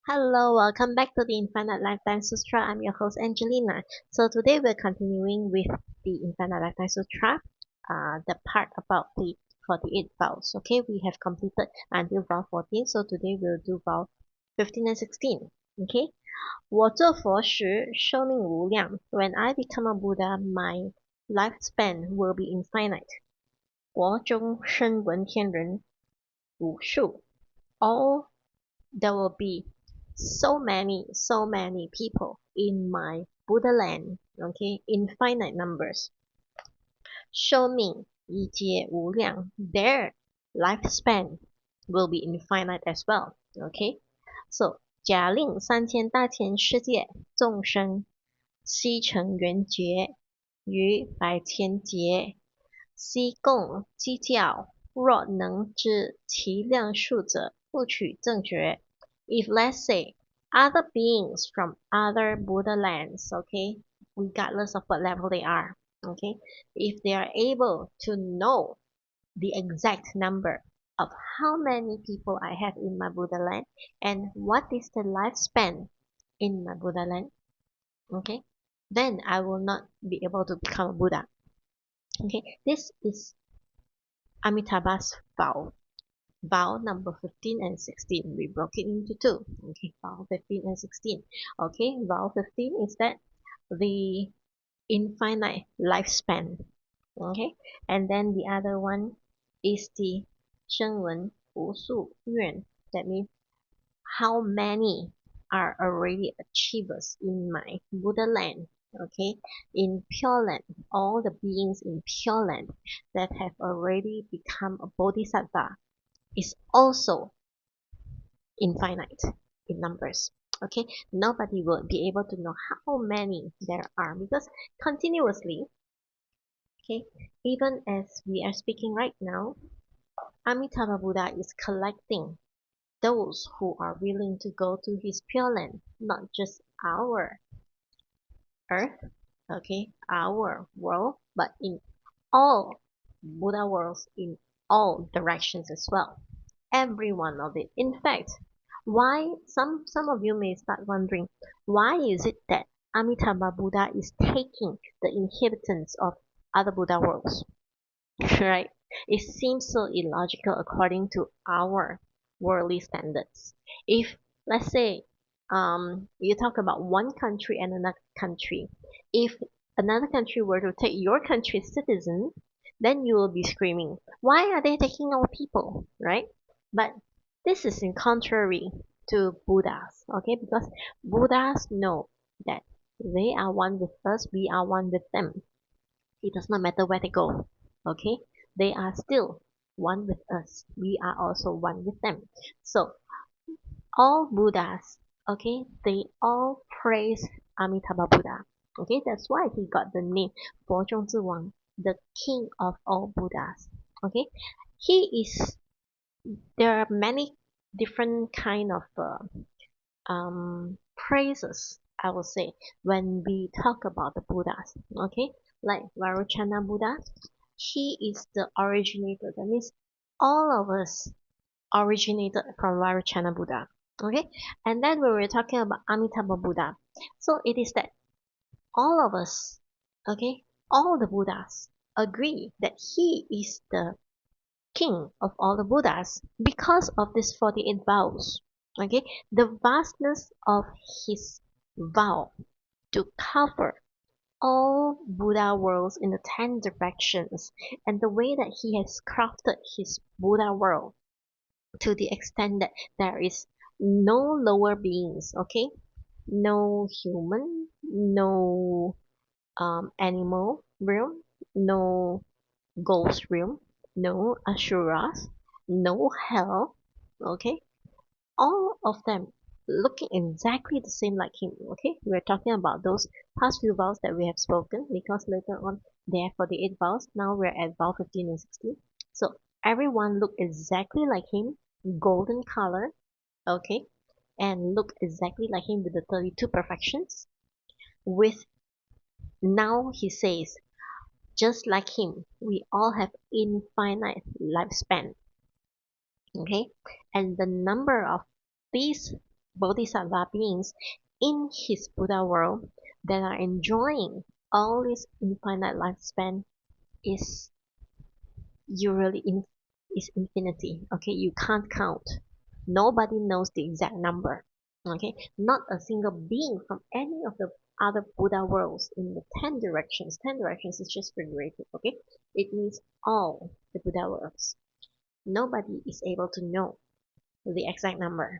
Hello, welcome back to the Infinite Lifetime Sutra. I'm your host Angelina. So today we're continuing with the Infinite Lifetime Sutra, the part about the 48 vows. Okay, we have completed until vow 14, so today we'll do vow 15 and 16. Okay, 我做佛时寿命无量. When I become a Buddha, my lifespan will be infinite. 国中生闻天人无数. All there will be so many people in my Buddha land, okay, infinite numbers. 寿命一劫无量, their lifespan will be infinite as well, okay. So 假令三千大千世界众生悉成圆觉于百千劫，悉共计较，若能知其量数者，不取正觉。If let's say other beings from other Buddha lands, okay, regardless of what level they are, okay, if they are able to know the exact number of how many people I have in my Buddha land and what is the lifespan in my Buddha land, okay, then I will not be able to become a Buddha. Okay, this is Amitabha's vow number 15 and 16. We broke it into two. Okay, vow 15 and 16. Okay, vow 15 is that the infinite lifespan. Okay, and then the other one is the 声闻无数愿. That means how many are already achievers in my Buddha land. Okay, in Pure Land, all the beings in Pure Land that have already become a bodhisattva is also infinite in numbers. Okay, nobody will be able to know how many there are because continuously, okay, even as we are speaking right now, Amitabha Buddha is collecting those who are willing to go to his Pure Land, not just our earth, okay, our world, but in all Buddha worlds, in all directions as well. Every one of it. In fact, why some of you may start wondering, why is it that Amitabha Buddha is taking the inhabitants of other Buddha worlds? Right? It seems so illogical according to our worldly standards. If let's say you talk about one country and another country, if another country were to take your country's citizen, then you will be screaming, why are they taking our people, right? But this is in contrary to Buddhas, okay? Because Buddhas know that they are one with us, we are one with them. It does not matter where they go, okay? They are still one with us. We are also one with them. So all Buddhas, okay, they all praise Amitabha Buddha. Okay, that's why he got the name 佛中之王, the king of all Buddhas. Okay, he is. There are many different kind of praises, I would say, when we talk about the Buddhas. Okay, like Vairocana Buddha, he is the originator. That means all of us originated from Vairocana Buddha. Okay, and then when we're talking about Amitabha Buddha, so it is that all of us, okay, all the Buddhas agree that he is the king of all the Buddhas because of these 48 vows. Okay, the vastness of his vow to cover all Buddha worlds in the 10 directions and the way that he has crafted his Buddha world to the extent that there is no lower beings, okay? No human, no animal realm, no ghost realm, no asuras, no hell, okay? All of them looking exactly the same like him, okay? We're talking about those past few vows that we have spoken because later on there are 48 vows. Now we're at vow 15 and 16. So everyone look exactly like him, golden color, okay? And look exactly like him with the 32 perfections. With now he says, just like him, we all have infinite lifespan. Okay, and the number of these bodhisattva beings in his Buddha world that are enjoying all this infinite lifespan is usually is infinity. Okay, you can't count. Nobody knows the exact number. Okay, not a single being from any of the other Buddha worlds in the 10 directions. 10 directions is just figurative. Okay, it means all the Buddha worlds. Nobody is able to know the exact number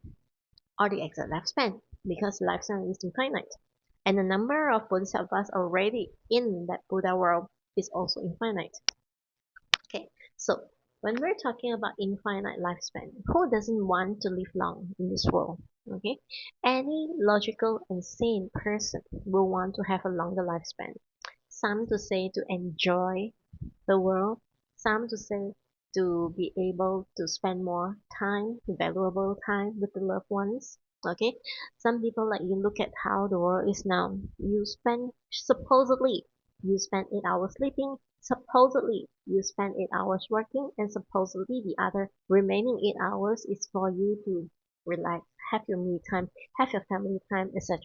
or the exact lifespan because lifespan is infinite. And the number of bodhisattvas already in that Buddha world is also infinite. Okay, so when we're talking about infinite lifespan, who doesn't want to live long in this world? Okay, any logical and sane person will want to have a longer lifespan. Some to say to enjoy the world, some to say to be able to spend more time, valuable time with the loved ones. Okay, some people like you look at how the world is now. You spend supposedly you spend 8 hours sleeping, supposedly you spend 8 hours working, and supposedly the other remaining 8 hours is for you to relax, have your me time, have your family time, etc.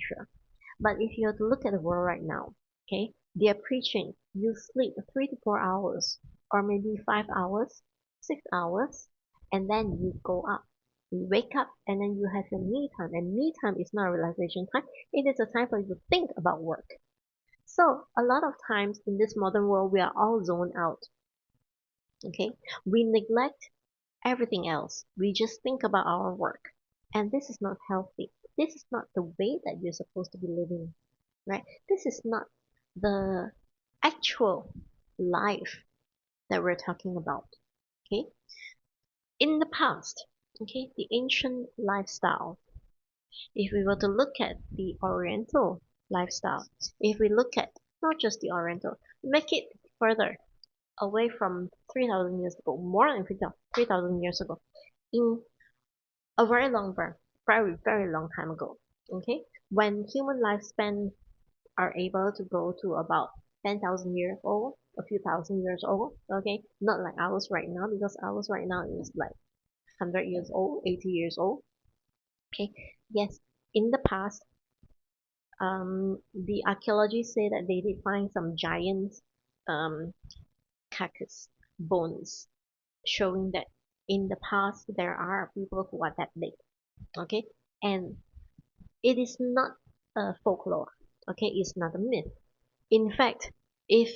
But if you have to look at the world right now, okay, they are preaching you sleep 3 to 4 hours, or maybe 5 hours, 6 hours, and then you go up. You wake up and then you have your me time. And me time is not a relaxation time, it is a time for you to think about work. So a lot of times in this modern world, we are all zoned out. Okay, we neglect everything else. We just think about our work, and this is not healthy. This is not the way that you're supposed to be living, right? This is not the actual life that we're talking about. Okay, in the past, okay, the ancient lifestyle. If we were to look at the Oriental lifestyle, if we look at not just the Oriental, make it further away from 3,000 years ago, more than 3,000 years ago, in a very long birth, very, very long time ago. Okay, when human lifespan are able to go to about 10,000 years old, a few thousand years old. Okay, not like ours right now because ours right now is like 100 years old, 80 years old. Okay, yes, in the past, the archaeologists say that they did find some giant um, carcass bones showing that in the past there are people who are that big. Okay, and it is not a folklore. Okay, it's not a myth. In fact, if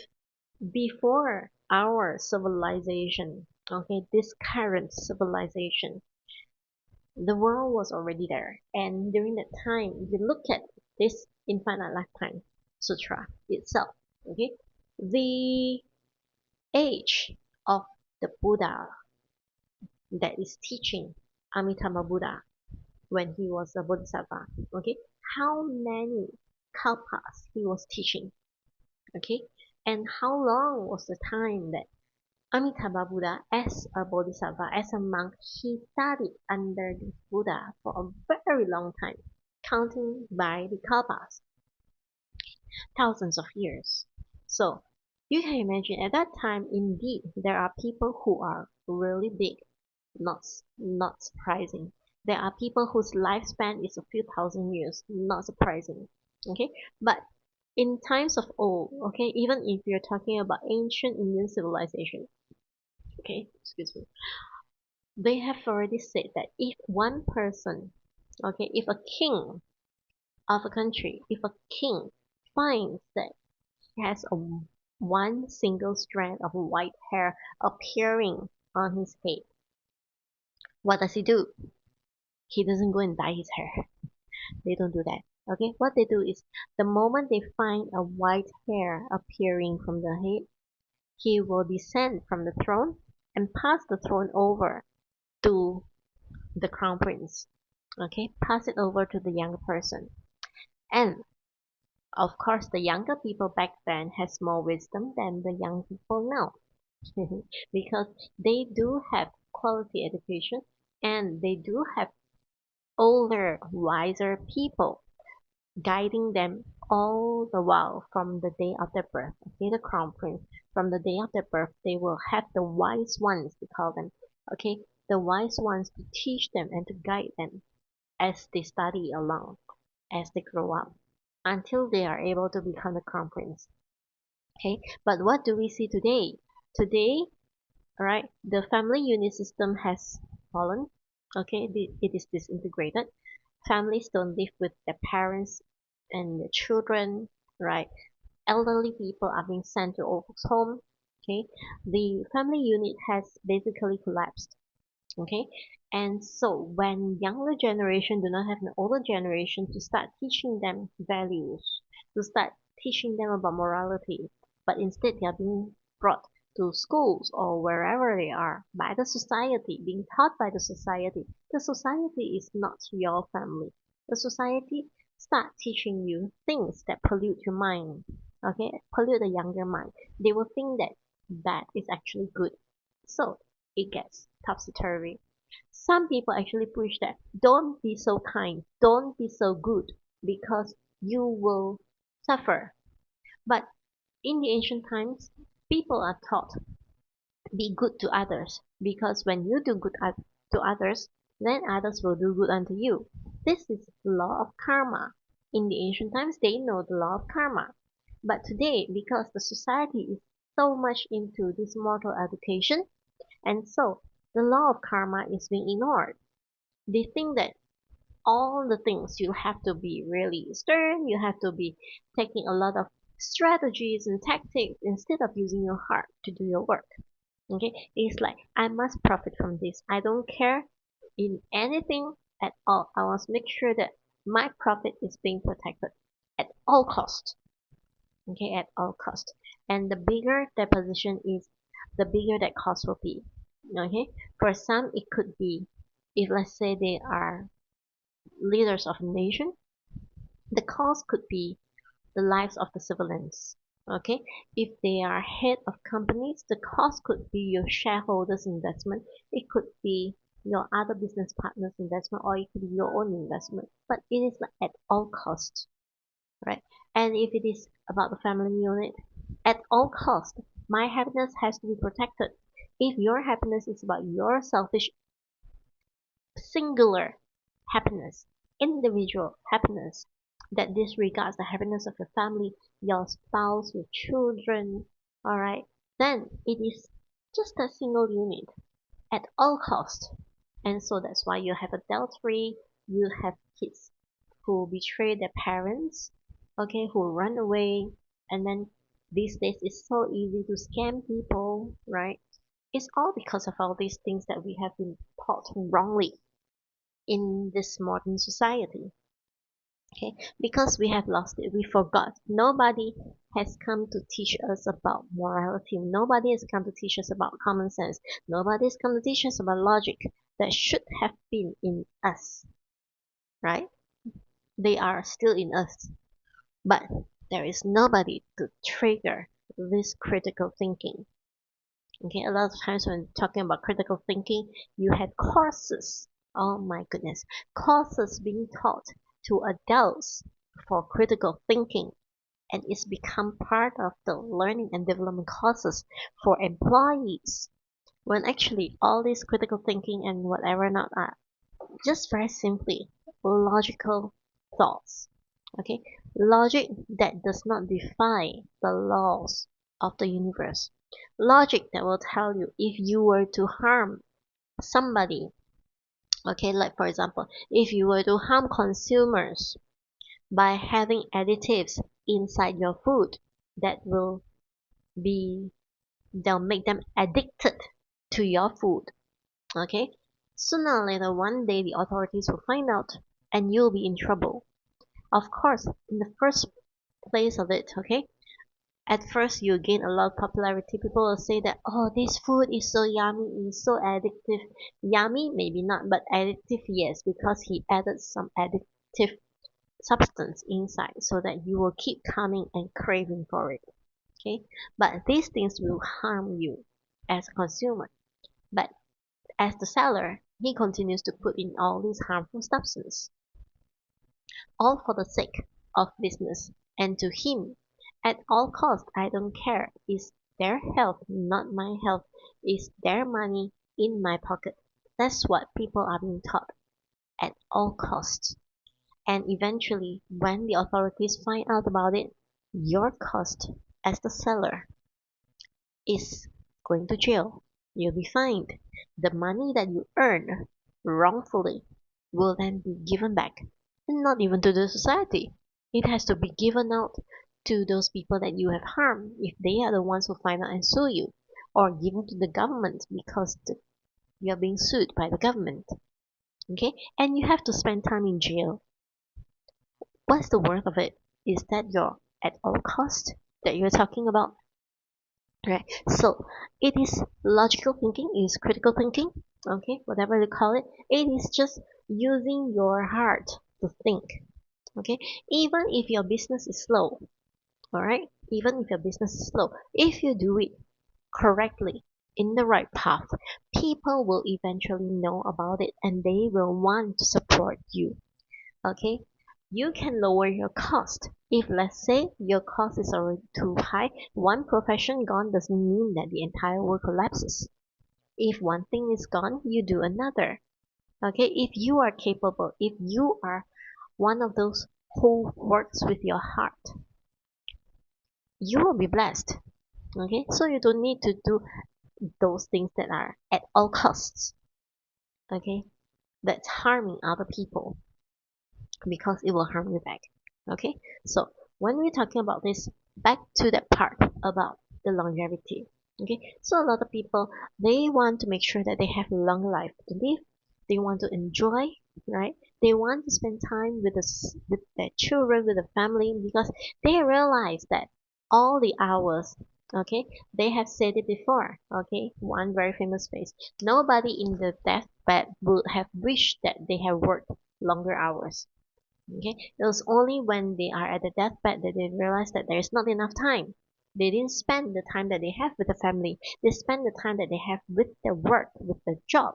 before our civilization, okay, this current civilization, the world was already there. And during that time, if you look at this infinite lifetime sutra itself, okay, the age of the Buddha that is teaching Amitabha Buddha when he was a Bodhisattva, okay, how many kalpas he was teaching, okay, and how long was the time that Amitabha Buddha, as a bodhisattva, as a monk, he studied under this Buddha for a very long time, counting by the kalpas, thousands of years. So you can imagine at that time, indeed, there are people who are really big, not surprising. There are people whose lifespan is a few thousand years, not surprising. Okay, but in times of old, okay, even if you're talking about ancient Indian civilization, okay, excuse me, they have already said that if one person, okay, if a king of a country, if a king finds that he has a one single strand of white hair appearing on his head, what does he do? He doesn't go and dye his hair. They don't do that. Okay, what they do is the moment they find a white hair appearing from the head, he will descend from the throne and pass the throne over to the crown prince. Okay, pass it over to the younger person. And of course, the younger people back then has more wisdom than the young people now because they do have quality education and they do have older, wiser people guiding them all the while from the day of their birth. Okay, the crown prince, from the day of their birth, they will have the wise ones, we call them. Okay, the wise ones to teach them and to guide them as they study along, as they grow up, until they are able to become the crown prince. Okay, but what do we see today? Today, right, the family unit system has fallen. Okay, it is disintegrated. Families don't live with their parents and their children, right? Elderly people are being sent to old folks home. Okay, the family unit has basically collapsed. Okay, and so when younger generation do not have an older generation to start teaching them values, to start teaching them about morality, but instead they are being brought to schools or wherever they are by the society, being taught by the society. The society is not your family. The society start teaching you things that pollute your mind. Okay, pollute the younger mind. They will think that bad is actually good. So it gets topsy-turvy. Some people actually preach that don't be so kind, don't be so good, because you will suffer. But in the ancient times, people are taught be good to others, because when you do good to others, then others will do good unto you. This is the law of karma. In the ancient times, they know the law of karma. But today, because the society is so much into this moral education, and so the law of karma is being ignored. They think that all the things you have to be really stern, you have to be taking a lot of strategies and tactics instead of using your heart to do your work. Okay, it's like I must profit from this. I don't care in anything at all. I must make sure that my profit is being protected at all cost. Okay, at all cost. And the bigger that position is, the bigger that cost will be. Okay, for some it could be, if let's say they are leaders of a nation, the cost could be the lives of the civilians. Okay, if they are head of companies, the cost could be your shareholders' investment. It could be your other business partners' investment, or it could be your own investment. But it is like at all costs, right? And if it is about the family unit, at all cost, my happiness has to be protected. If your happiness is about your selfish, singular happiness, individual happiness, that disregards the happiness of your family, your spouse, your children, alright, then it is just a single unit at all cost. And so that's why you have adultery, you have kids who betray their parents, okay, who run away, and then these days it's so easy to scam people, right? It's all because of all these things that we have been taught wrongly in this modern society. Okay, because we have lost it, we forgot. Nobody has come to teach us about morality. Nobody has come to teach us about common sense. Nobody has come to teach us about logic that should have been in us, right? They are still in us, but there is nobody to trigger this critical thinking. Okay, a lot of times when talking about critical thinking, you have courses. Oh my goodness, courses being taught to adults for critical thinking, and it's become part of the learning and development courses for employees. When actually all these critical thinking and whatever not are just very simply logical thoughts. Okay, logic that does not defy the laws of the universe. Logic that will tell you if you were to harm somebody, okay, like for example, if you were to harm consumers by having additives inside your food, that will be, they'll make them addicted to your food, okay? Sooner or later, one day the authorities will find out and you'll be in trouble. Of course, in the first place of it, okay, at first you gain a lot of popularity. People will say that, oh, this food is so yummy, it's so addictive. Yummy, maybe not, but addictive, yes, because he added some addictive substance inside so that you will keep coming and craving for it. Okay, but these things will harm you as a consumer. But as the seller, he continues to put in all these harmful substances, all for the sake of business. And to him, at all cost, I don't care. It's their health, not my health. It's their money in my pocket. That's what people are being taught. at all costs. And eventually, when the authorities find out about it, your cost as the seller is going to jail. You'll be fined. The money that you earn wrongfully will then be given back, and not even to the society. It has to be given out to those people that you have harmed if they are the ones who find out and sue you, or given to the government because you are being sued by the government. Okay, and you have to spend time in jail. What's the worth of it? Is that your at all cost that you're talking about? Right. So it is logical thinking, it is critical thinking, okay, whatever you call it. It is just using your heart to think. Okay. Even if your business is slow, alright, even if your business is slow, if you do it correctly in the right path, people will eventually know about it and they will want to support you. Okay, you can lower your cost. If let's say your cost is already too high, one profession gone doesn't mean that the entire world collapses. If one thing is gone, you do another. Okay, if you are capable, if you are one of those who works with your heart, you will be blessed. Okay, so you don't need to do those things that are at all costs. Okay, that's harming other people, because it will harm you back. Okay, so when we're talking about this, back to that part about the longevity. Okay, so a lot of people, they want to make sure that they have a long life to live. They want to enjoy, right? They want to spend time with their children, with the family, because they realize that all the hours, okay, they have said it before, okay, one very famous phrase, nobody in the deathbed would have wished that they have worked longer hours. Okay, it was only when they are at the deathbed that they realize that there is not enough time. They didn't spend the time that they have with the family. They spend the time that they have with their work, with their job.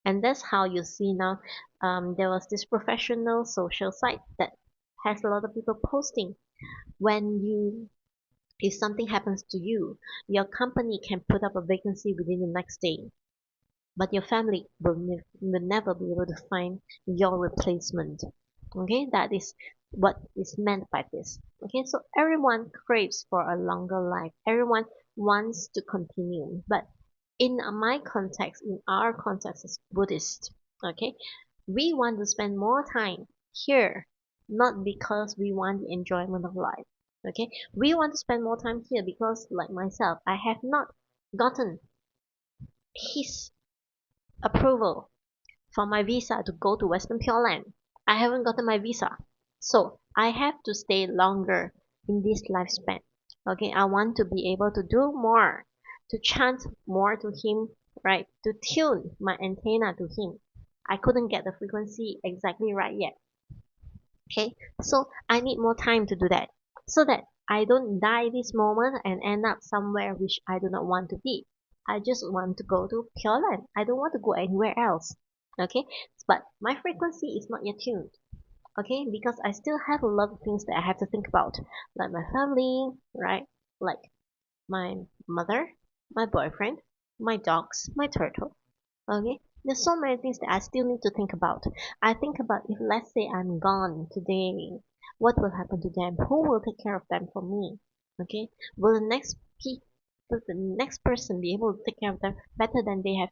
And that's how you see now, there was this professional social site that has a lot of people posting. When you, if something happens to you, your company can put up a vacancy within the next day, but your family will never be able to find your replacement. Okay, that is what is meant by this. Okay, so everyone craves for a longer life, everyone wants to continue, but in my context, in our context as Buddhist, okay, we want to spend more time here, not because we want the enjoyment of life. Okay, we want to spend more time here because, like myself, I have not gotten his approval for my visa to go to Western Pure Land. I haven't gotten my visa. So I have to stay longer in this lifespan. Okay, I want to be able to do more, to chant more to him, right? To tune my antenna to him. I couldn't get the frequency exactly right yet. Okay, so I need more time to do that, so that I don't die this moment and end up somewhere which I do not want to be. I just want to go to Pure Land. I don't want to go anywhere else. Okay, but my frequency is not yet tuned. Okay, because I still have a lot of things that I have to think about, like my family, right? Like my mother, my boyfriend, my dogs, my turtle. Okay, there's so many things that I still need to think about. I think about, if let's say I'm gone today, what will happen to them? Who will take care of them for me? Okay, will will the next person be able to take care of them better than they have?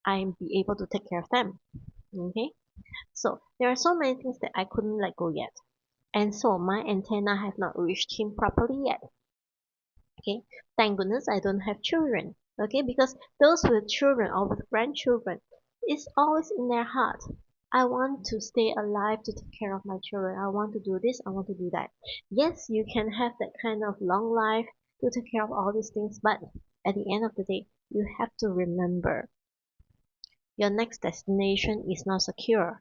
I be able to take care of them. Okay, so there are so many things that I couldn't let go yet, and so my antenna have not reached him properly yet. Okay, thank goodness I don't have children. Okay, because those with children or with grandchildren, it's always in their heart. I want to stay alive to take care of my children. I want to do this, I want to do that. Yes, you can have that kind of long life to take care of all these things, but at the end of the day, you have to remember your next destination is not secure.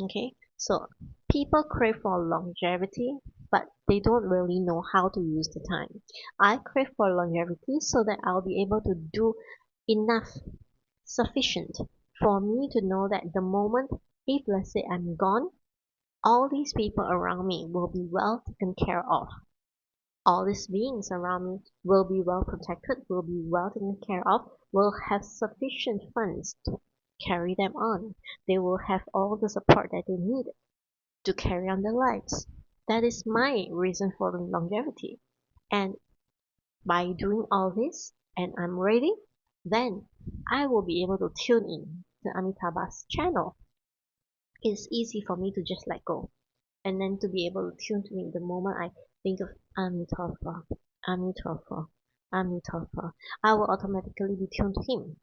Okay, so people crave for longevity, but they don't really know how to use the time. I crave for longevity so that I'll be able to do enough, sufficient for me to know that the moment, if let's say I'm gone, all these people around me will be well taken care of. All these beings around me will be well protected, will be well taken care of, will have sufficient funds carry them on. They will have all the support that they need to carry on their lives. That is my reason for longevity. And by doing all this, and I'm ready, then I will be able to tune in to Amitabha's channel. It's easy for me to just let go, and then to be able to tune to me the moment I think of Amituofo, Amituofo, Amituofo, I will automatically be tuned to him,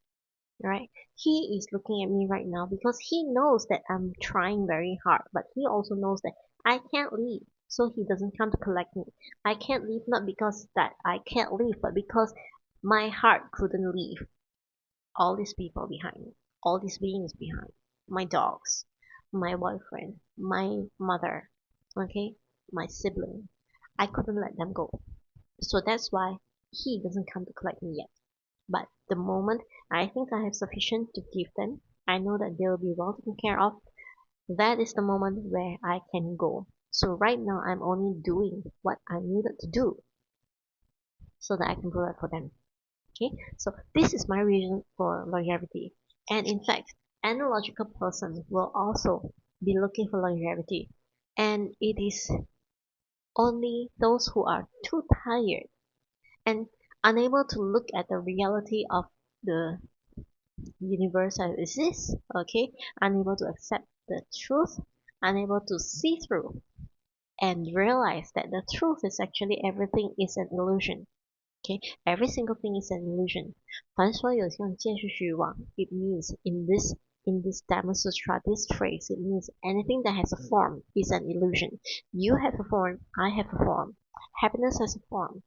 right? He is looking at me right now because he knows that I'm trying very hard, but he also knows that I can't leave, so he doesn't come to collect me. I can't leave not because that I can't leave, but because my heart couldn't leave all these people behind me, all these beings behind, my dogs, my boyfriend, my mother, okay, my sibling. I couldn't let them go. So that's why he doesn't come to collect me yet. But the moment I think I have sufficient to give them, I know that they will be well taken care of, that is the moment where I can go. So right now I'm only doing what I needed to do so that I can provide for them. Okay, so this is my reason for longevity. And in fact, analogical person will also be looking for longevity. And it is only those who are too tired and unable to look at the reality of the universe as it exists, okay, unable to accept the truth, unable to see through and realize that the truth is actually everything is an illusion. Okay, every single thing is an illusion. 凡所有相皆是虚妄. It means in this Dhamma Sutra, this phrase, it means anything that has a form is an illusion. You have a form, I have a form. Happiness has a form.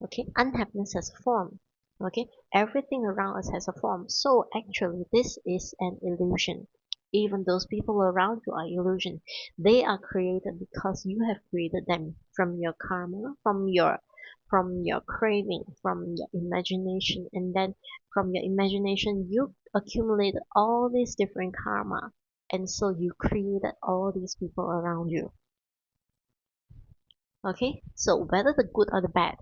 Okay, unhappiness has a form. Okay, everything around us has a form. So actually, this is an illusion. Even those people around you are illusion. They are created because you have created them from your karma, from your craving, from your imagination, and then from your imagination you accumulated all these different karma, and so you created all these people around you. Okay, so whether the good or the bad,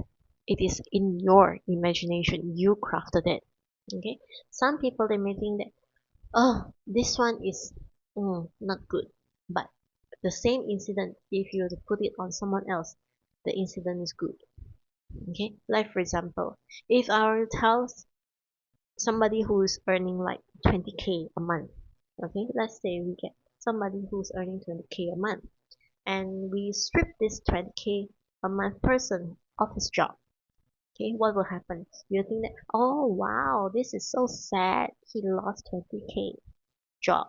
it is in your imagination. You crafted it. Okay, some people they may think that, oh, this one is not good, but the same incident, if you were to put it on someone else, the incident is good. Okay, like for example, if I were to tell somebody who is earning like 20k a month, okay, let's say we get somebody who's earning 20k a month, and we strip this 20k a month person of his job. Okay, what will happen? You think that, oh wow, this is so sad, he lost 20k job.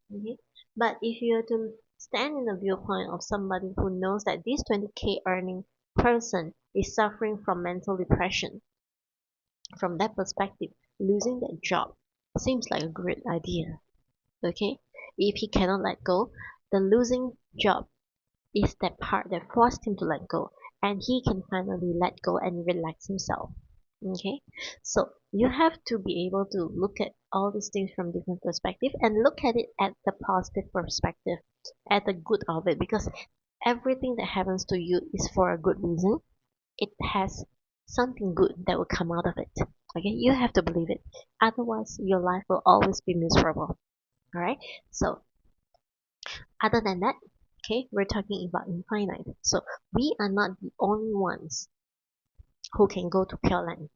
Okay, but if you were to stand in the viewpoint of somebody who knows that this 20k earning person is suffering from mental depression, from that perspective, losing that job seems like a great idea. Okay, if he cannot let go, the losing job is that part that forced him to let go, and he can finally let go and relax himself. Okay, so you have to be able to look at all these things from different perspective and look at it at the positive perspective, at the good of it, because everything that happens to you is for a good reason. It has something good that will come out of it. Okay, you have to believe it, otherwise your life will always be miserable. All right, so other than that, okay, we're talking about infinite, so we are not the only ones who can go to Pure Land.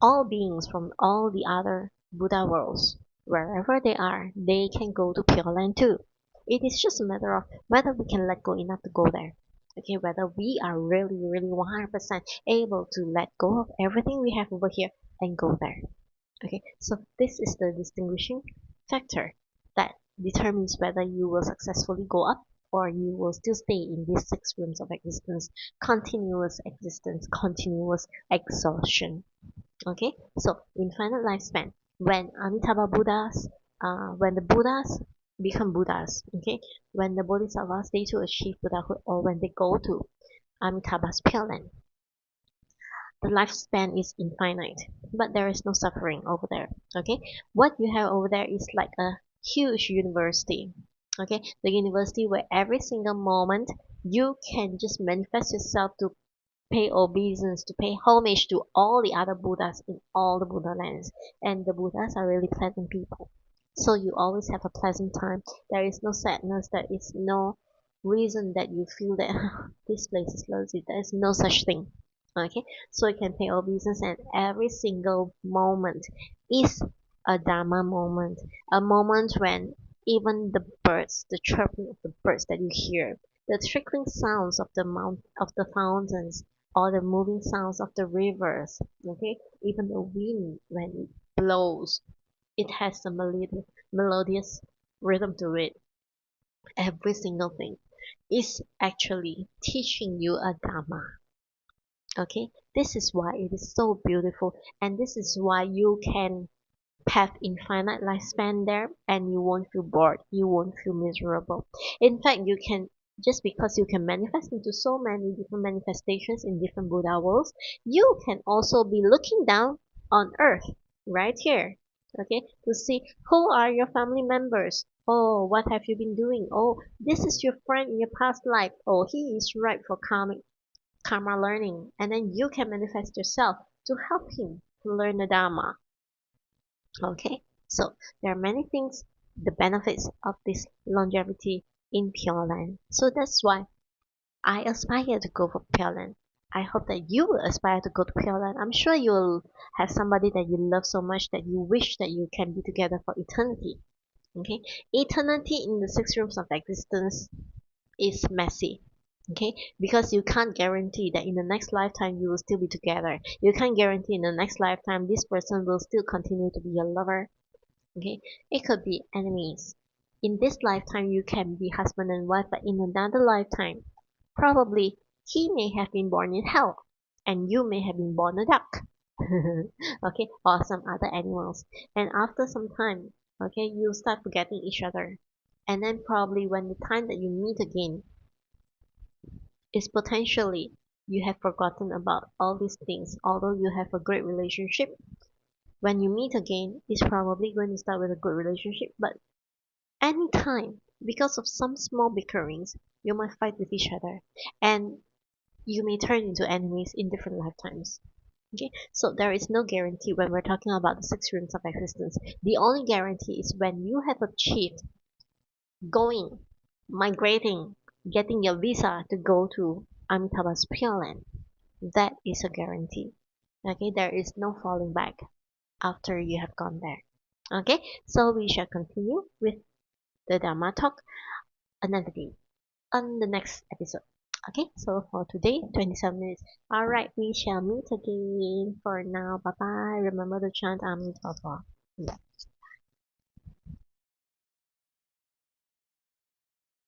All beings from all the other Buddha worlds, wherever they are, they can go to Pure Land too. It is just a matter of whether we can let go enough to go there. Okay, whether we are really 100% able to let go of everything we have over here and go there. Okay, so this is the distinguishing factor that determines whether you will successfully go up or you will still stay in these 6 rooms of existence, continuous exhaustion. Okay, so infinite lifespan. When Amitabha Buddhas, when the Buddhas become Buddhas, okay, when the Bodhisattvas they to achieve Buddhahood, or when they go to Amitabha's Pure Land, the lifespan is infinite, but there is no suffering over there. Okay, what you have over there is like a huge university. Okay, the university where every single moment you can just manifest yourself to pay obeisance, to pay homage to all the other Buddhas in all the Buddha lands. And the Buddhas are really pleasant people. So you always have a pleasant time. There is no sadness. There is no reason that you feel that this place is lousy. There is no such thing. Okay, so you can pay obeisance, and every single moment is a Dharma moment, a moment when even the birds, the chirping of the birds that you hear, the trickling sounds of the fountains, or the moving sounds of the rivers, okay, even the wind when it blows, it has a melodious rhythm to it. Every single thing is actually teaching you a Dharma. Okay, this is why it is so beautiful, and this is why you can have infinite lifespan there, and you won't feel bored, you won't feel miserable. In fact, you can, just because you can manifest into so many different manifestations in different Buddha worlds, you can also be looking down on earth right here, okay, to see who are your family members. Oh, what have you been doing? Oh, this is your friend in your past life. Oh, he is ripe for karma learning, and then you can manifest yourself to help him to learn the Dharma. Okay, so there are many things, the benefits of this longevity in Pure Land. So that's why I aspire to go for Pure Land. I hope that you will aspire to go to Pure Land. I'm sure you'll have somebody that you love so much that you wish that you can be together for eternity. Okay, eternity in the six rooms of existence is messy. Okay, because you can't guarantee that in the next lifetime you will still be together. You can't guarantee in the next lifetime this person will still continue to be your lover. Okay, it could be enemies. In this lifetime you can be husband and wife, but in another lifetime probably he may have been born in hell and you may have been born a duck. Okay, or some other animals, and after some time, okay, you start forgetting each other, and then probably when the time that you meet again is potentially you have forgotten about all these things. Although you have a great relationship, when you meet again, it's probably going to start with a good relationship, but anytime, because of some small bickerings, you might fight with each other, and you may turn into enemies in different lifetimes. Okay, so there is no guarantee when we're talking about the six rooms of existence. The only guarantee is when you have achieved going, migrating, getting your visa to go to Amitabha's Pure Land. That is a guarantee. Okay, there is no falling back after you have gone there. Okay, so we shall continue with the Dharma talk another day on the next episode. Okay, so for today, 27 minutes. Alright, we shall meet again. For now, bye bye. Remember to chant Amituofo. Yeah.